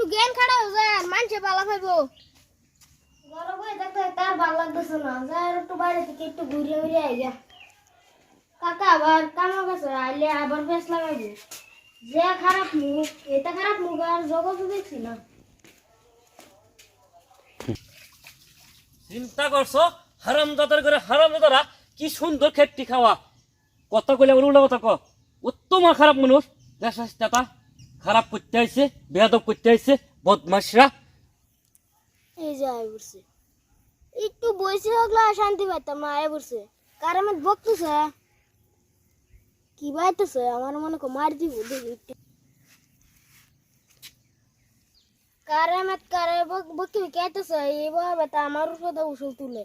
জ্ঞান খাড়া হয়ে যান মানুষে ভালো পাইবো গরম হয়ে থাকতে তার ভালো লাগতেছে না যা একটু বাইরে থেকে একটু ঘুরে ঘুরে আইগা কাকা আবার কামা গেছে আইলে আবার বেশ লাগাইবো যে খারাপ মুখ এটা খারাপ মুখ আর জগৎ দেখছি না চিন্তা করছো হারামজাদার করে হারামজাদারা কি সুন্দর খেটটি খাওয়া কথা কইলে উল্টা কথা ক উত্তম আর খারাপ মানুষ দেশটা খারাপ করতে আইছে বেয়াদব করতে আইছে বদমাশরা এই যে আয় বসছে একটু বসে থাকলে শান্তি পাইতাম না আয় বসছে কারণ আমি বকতেছে কি বাইতেছে আমার মনে কর মার দিব দেখি একটু কারামাত কারে বকি কেটেছে এবার বেটা আমার উপরে উসল তুলে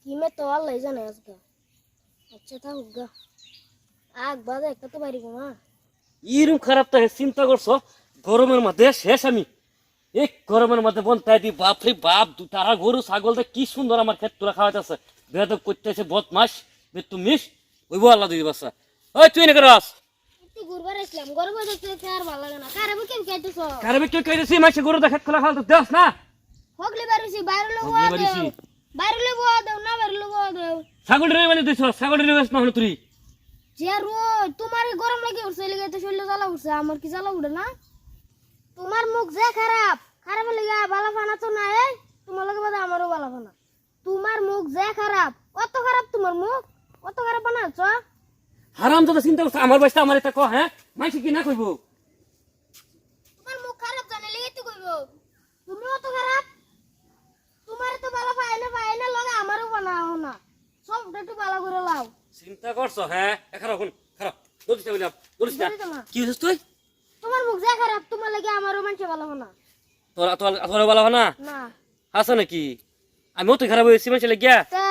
কি মে তো আল্লাহ জানে আজকে আচ্ছা থাকুক গা আগ বাজে একটা তো পারিব না এরকম খারাপ তো চিন্তা করছো গরমের মধ্যে শেষ আমি এই গরমের মধ্যে বনতাই দি বাপরে বাপ তারা গরু ছাগল কি সুন্দর আমার ক্ষেত তোরা খাওয়াইতেছে বেদব করতেছে বদমাস বেতুমিস ওইব আল্লাহ দিদি বাসা ওই তুই না করস একটু ঘুরবার আসলাম গরম দেখতে আর ভালো লাগে না কারে বকি কেটেছ কারে বে কেউ কইতেছি মাসে গরু দেখা খোলা খাওয়া তো দেস না হগলি বারিছি বাইরে লোক হগলি বারিছি। বাইরে লোক দাও না বাইরে লোক দাও ছাগল রে মানে দিছ ছাগল রে বেশ না হলো তুই যে রোজ তোমার গরম লাগে উঠছে লেগে তো শরীরে জ্বালা উঠছে আমার কি জ্বালা উঠে না তোমার মুখ যে খারাপ খারাপ লেগে বালা ফানা তো না এই তোমার লগে বাদে আমারও বালা ফানা তোমার মুখ যে খারাপ কত খারাপ তোমার মুখ কত খারাপ বানাচ্ছ হারাম দাদা চিন্তা করছ আমার বয়সটা আমার এটা ক হ্যাঁ মাইছে কি না কইব তোমার মুখ খারাপ জানে লেগে তো কইব তুমি অত খারাপ তোমার তো বালা পায় না লগে আমারও বানাও না সব একটু বালা করে লাও চিন্তা করছ হ্যাঁ খারাপ খারাপ দলিস না বললাম দলিস না দলিস না। কি হইছিস তুই তোমার মুখ যে খারাপ তোমার লাগে আমারও মানুষে ভালো না তোরা তোরা বলা না না আছে নাকি আমিও তো খারাপ হয়েছি মাসে লাগিয়া তে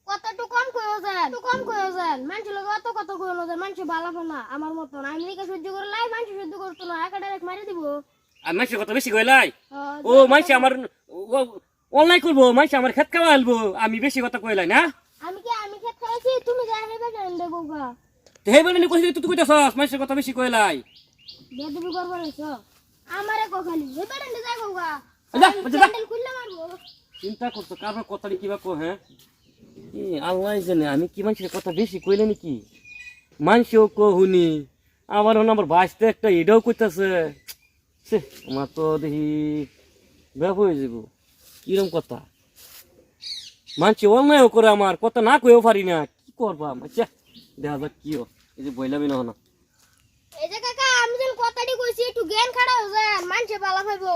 কত একটু কম কইও যান একটু কম কইও যান মানুষ লগে অত কত কইও যান মানুষ ভালো না আমার মতন আমি লিখে সহ্য করে লাই মানুষ সহ্য করতো না একটা ডাইরেক্ট মারি দিব আর মাসের কথা বেশি কইলাই ও মাসে আমার অনলাইন করবো মাসে আমার খেত খাওয়া আলবো আমি বেশি কথা কইলাই না আমি খেত খাইছি তুমি যা হেবে জান দেবো গা হে বলে কইছিস তুই কইতাছস মাসের কথা বেশি কইলাই বেদবি করবার হইছো আমারে কো খালি হেবে জান দে যাগো গা যা যা স্যান্ডেল খুললে মারবো চিন্তা করছো কারবার কথাটি কিবা কো হ্যাঁ এ আল্লাহ জানে আমি কি মানুষের কথা বেশি কইলে নাকি মানুষও কো হুনি আমার আমার ভাইতে একটা এটাও কইতাছে সে আমার তো দেখি ব্যাপ হয়ে যাব কিরম কথা মানুষ অন্যায় করে আমার কথা না কইও পারি না কি করবা আচ্ছা দেখা যাক কি এই যে বইলামি না এই যে কাকা আমি যেন কথাটি কইছি একটু জ্ঞান খাড়া হয়ে যান মানুষে ভালো পাইবো